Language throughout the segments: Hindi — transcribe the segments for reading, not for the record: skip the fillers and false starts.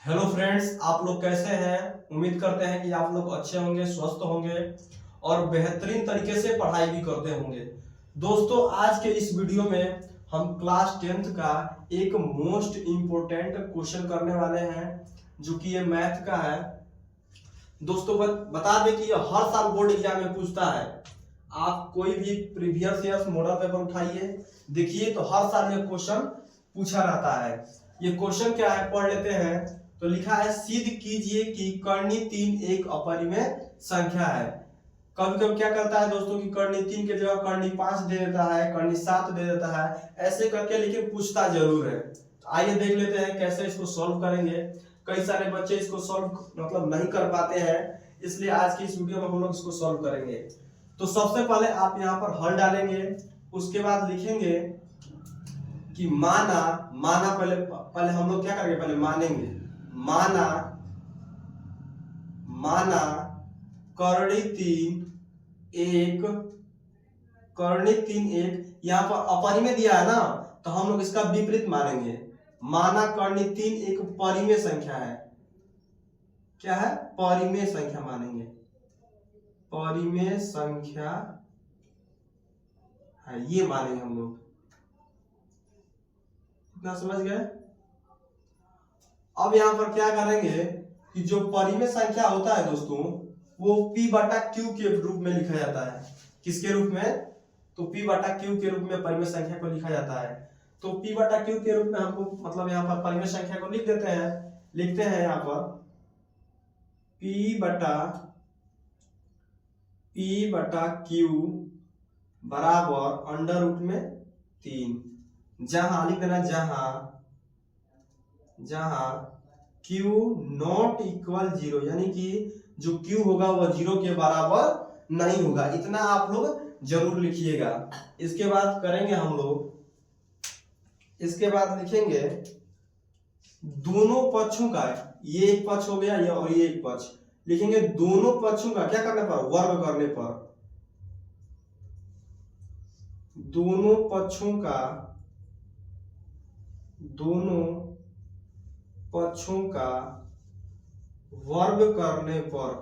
हेलो फ्रेंड्स, आप लोग कैसे हैं। उम्मीद करते हैं कि आप लोग अच्छे होंगे, स्वस्थ होंगे और बेहतरीन तरीके से पढ़ाई भी करते होंगे। दोस्तों, आज के इस वीडियो में हम क्लास 10th का एक मोस्ट इम्पोर्टेंट क्वेश्चन करने वाले हैं, जो कि ये मैथ का है। दोस्तों, बता दें कि ये हर साल बोर्ड एग्जाम में पूछता है। आप कोई भी प्रीवियस ईयर मॉडल पेपर उठाइए, देखिए तो हर साल ये क्वेश्चन पूछा रहता है। ये क्वेश्चन क्या है, पढ़ लेते हैं। तो लिखा है, सिद्ध कीजिए कि कर्णी 3 एक अपरिमेय संख्या है। कभी कभी क्या करता है दोस्तों कि कर्णी 3 के जगह कर्णी 5 दे देता है, कर्णी 7 दे देता है, ऐसे करके, लेकिन पूछता जरूर है। तो आइए देख लेते हैं कैसे इसको सॉल्व करेंगे। कई सारे बच्चे इसको सॉल्व मतलब नहीं कर पाते हैं, इसलिए आज की इस वीडियो में हम लोग इसको सॉल्व करेंगे। तो सबसे पहले आप यहाँ पर हल डालेंगे, उसके बाद लिखेंगे कि माना माना पहले पहले हम लोग क्या करेंगे, पहले मानेंगे। माना माना कर्णी 3 एक यहाँ पर अपरिमेय दिया है ना, तो हम लोग इसका विपरीत मानेंगे। माना कर्णी 3 एक परिमेय संख्या है। क्या है? परिमेय संख्या मानेंगे। परिमेय संख्या है, ये मानेंगे हम लोग। कितना समझ गए? अब यहां पर क्या करेंगे कि जो परिमेय संख्या होता है दोस्तों, वो P बटा Q के रूप में लिखा जाता है। किसके रूप में? तो P बटा Q के रूप में परिमेय संख्या को लिखा जाता है। तो P बटा Q के रूप में हमको मतलब यहाँ पर परिमेय संख्या को लिख देते हैं। लिखते हैं यहाँ पर P बटा Q बराबर अंडर रूट में 3। जहां लिख देना, जहां Q नॉट इक्वल 0, यानी कि जो Q होगा वह 0 के बराबर नहीं होगा। इतना आप लोग जरूर लिखिएगा। इसके बाद करेंगे हम लोग, इसके बाद लिखेंगे दोनों पक्षों का, ये एक पक्ष हो गया ये और ये एक पक्ष, लिखेंगे दोनों पक्षों का क्या करने पर, वर्ग करने पर। दोनों पक्षों का वर्ग करने पर,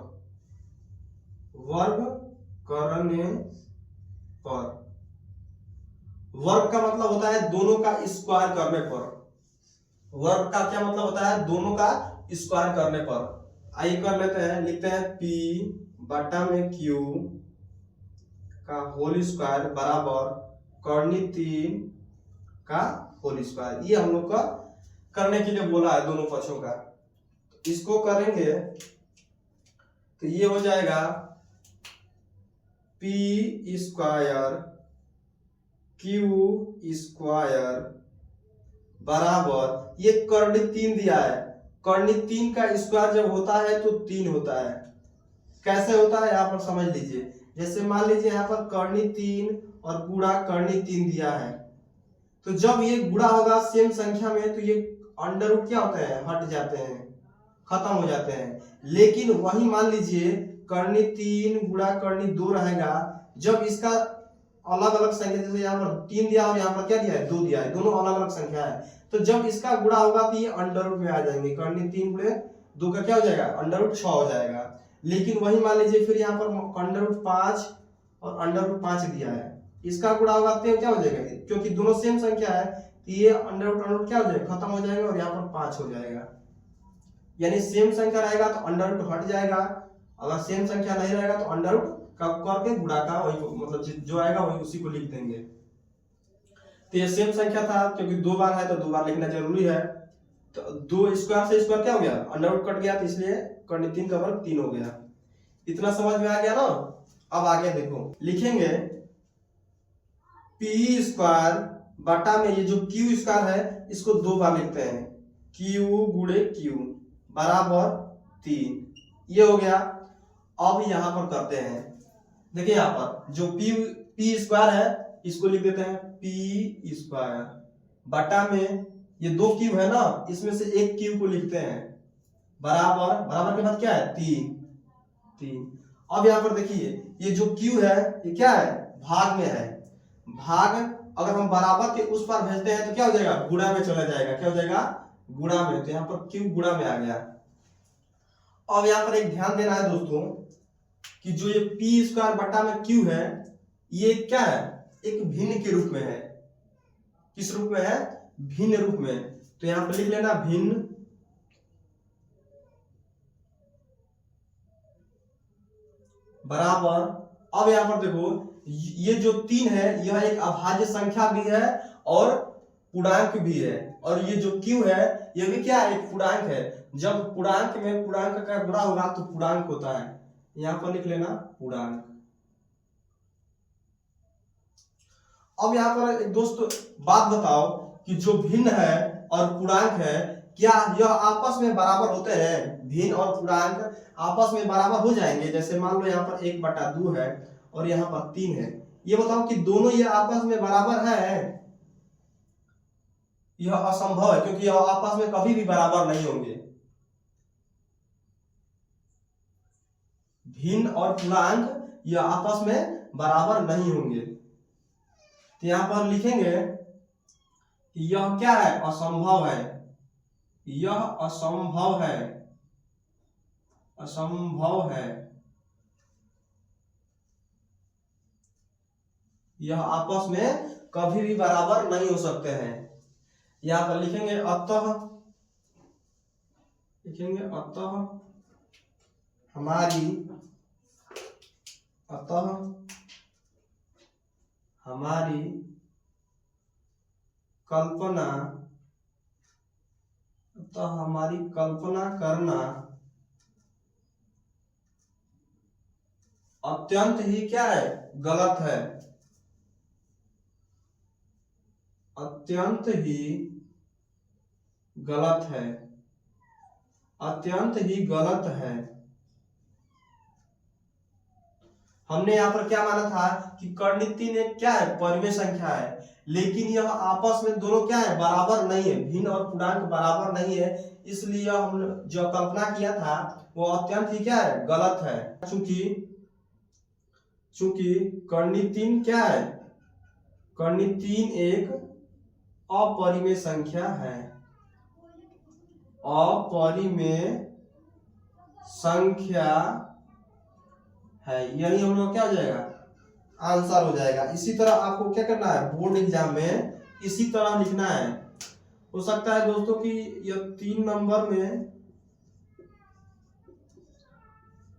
वर्ग का मतलब होता है दोनों का स्क्वायर करने पर। वर्ग का क्या मतलब होता है? दोनों का स्क्वायर करने पर। आइए कर लेते हैं। लिखते हैं P बटा में Q का होल स्क्वायर बराबर कर्णी 3 का होल स्क्वायर। ये हम लोग का करने के लिए बोला है, दोनों पक्षों का। इसको करेंगे तो ये हो जाएगा P स्क्वायर Q स्क्वायर बराबर, ये कर्णी 3 दिया है। कर्णी 3 का स्क्वायर जब होता है तो 3 होता है। कैसे होता है यहाँ पर समझ लीजिए। जैसे मान लीजिए यहाँ पर कर्णी 3 और गुणा कर्णी 3 दिया है, तो जब ये गुणा होगा सेम संख्या में, तो ये अंडर रूट क्या होते हैं, हट जाते हैं, खत्म हो जाते हैं। लेकिन वही मान लीजिए कर्णी 3 गुणा कर्णी 2 रहेगा, जब इसका अलग अलग संख्या, जैसे यहाँ पर 3 दिया और यहाँ पर क्या दिया है, 2 दिया है, दोनों अलग अलग संख्या है, तो जब इसका गुणा होगा तो ये अंडर रूट में आ जाएंगे। कर्णी 3 गुणे 2 का क्या हो जाएगा, अंडर रूट 6 हो जाएगा। लेकिन वही मान लीजिए फिर यहाँ पर अंडर रूट 5 और अंडर रूट 5 दिया है, इसका गुणा होगा तो क्या हो जाएगा, क्योंकि दोनों सेम संख्या है, तो ये अंडर रूट क्या हो जाएगा, खत्म हो जाएगा और यहाँ पर 5 हो जाएगा। यानी सेम संख्या रहेगा तो अंडर रूट हट जाएगा, अगर सेम संख्या नहीं रहेगा तो अंडर रूट का करके गुणा का वही मतलब जो आएगा वही उसी को लिख देंगे। तो ये सेम संख्या था, क्योंकि 2 बार है तो 2 बार लिखना जरूरी है। तो 2 स्क्वायर से स्क्वायर क्या हो गया, अंडर रूट कट गया, तो इसलिए कर्णी 3 का वर्ग 3 हो गया। इतना समझ में आ गया ना। अब आगे देखो, लिखेंगे P स्क्वायर बटा में ये जो Q स्क्वायर है, इसको 2 बार लिखते हैं, Q गुणे Q बराबर 3। ये हो गया। अब यहां पर करते हैं, देखिए यहाँ पर जो P स्क्वायर है, इसको लिख देते हैं P स्क्वायर बटा में ये 2 क्यूब है ना, इसमें से एक क्यूब को लिखते हैं बराबर, बराबर के बाद क्या है, 3। अब यहाँ पर देखिए ये जो क्यू है ये क्या है, भाग में है। भाग अगर हम बराबर के उस पार भेजते हैं तो क्या हो जाएगा, गुणा में चला जाएगा। क्या हो जाएगा, गुणा में, तो यहाँ पर क्यू गुणा में आ गया। अब यहाँ पर एक ध्यान देना है दोस्तों कि जो ये पी स्क्वायर बटा में क्यू है, ये क्या है, एक भिन्न के रूप में है। किस रूप में है, भिन्न रूप में। तो यहाँ पर लिख लेना भिन्न बराबर, अब यहाँ पर देखो ये जो 3 है यह एक अभाज्य संख्या भी है और पूर्णांक भी है, और ये जो q है यह भी क्या है, एक पूर्णांक है। जब पूर्णांक में पूर्णांक का गुणा होगा तो पूर्णांक होता है, यहाँ पर लिख लेना पूर्णांक। अब यहाँ पर एक दोस्त बात बताओ कि जो भिन्न है और पूर्णांक है, क्या यह आपस में बराबर होते हैं? भिन्न और पूर्णांक आपस में बराबर हो जाएंगे? जैसे मान लो यहाँ पर 1/2 है और यहाँ पर 3 है, ये बताओ कि दोनों ये आपस में बराबर है? यह असंभव है, क्योंकि यह आपस में कभी भी बराबर नहीं होंगे। भिन्न और पूर्णांक यह आपस में बराबर नहीं होंगे। तो यहां पर लिखेंगे कि यह क्या है, असंभव है। यह असंभव है, असंभव है, यह आपस में कभी भी बराबर नहीं हो सकते हैं। यहां पर लिखेंगे अतः, लिखेंगे अतः हमारी, अतः हमारी कल्पना, अतः हमारी कल्पना करना अत्यंत ही क्या है, गलत है। अत्यंत ही गलत है, अत्यंत ही गलत है। हमने यहाँ पर क्या माना था कि कर्ण 3 एक क्या है, परिमेय संख्या है, लेकिन यह आपस में दोनों क्या है, बराबर नहीं है। भिन्न और पूर्णांक बराबर नहीं है, इसलिए हम जो कल्पना किया था वो अत्यंत ही क्या है, गलत है। चूंकि कर्ण 3 क्या है, कर्ण 3 एक अपरिमेय संख्या है, अपरिमेय संख्या है। यही हम लोग क्या हो जाएगा, आंसर हो जाएगा। इसी तरह आपको क्या करना है, बोर्ड एग्जाम में इसी तरह लिखना है। हो सकता है दोस्तों कि यह 3 नंबर में,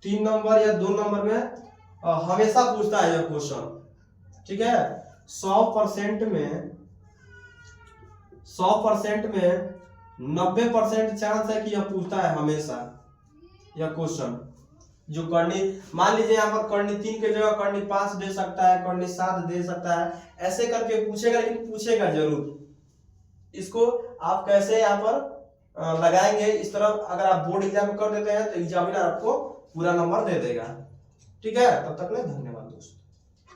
3 नंबर या 2 नंबर में हमेशा पूछता है यह क्वेश्चन, ठीक है। 100% में 90% चांस है कि यह पूछता है हमेशा यह क्वेश्चन। जो कर्णी, मान लीजिए यहाँ पर कर्ण 3 के जगह कर्ण 5 दे सकता है, कर्ण 7 दे सकता है, ऐसे करके पूछेगा, लेकिन पूछेगा जरूर। इसको आप कैसे यहाँ पर लगाएंगे, इस तरह अगर आप बोर्ड एग्जाम कर देते हैं तो एग्जामिनर आपको पूरा नंबर दे देगा, ठीक है। तब तक ले धन्यवाद दोस्तों।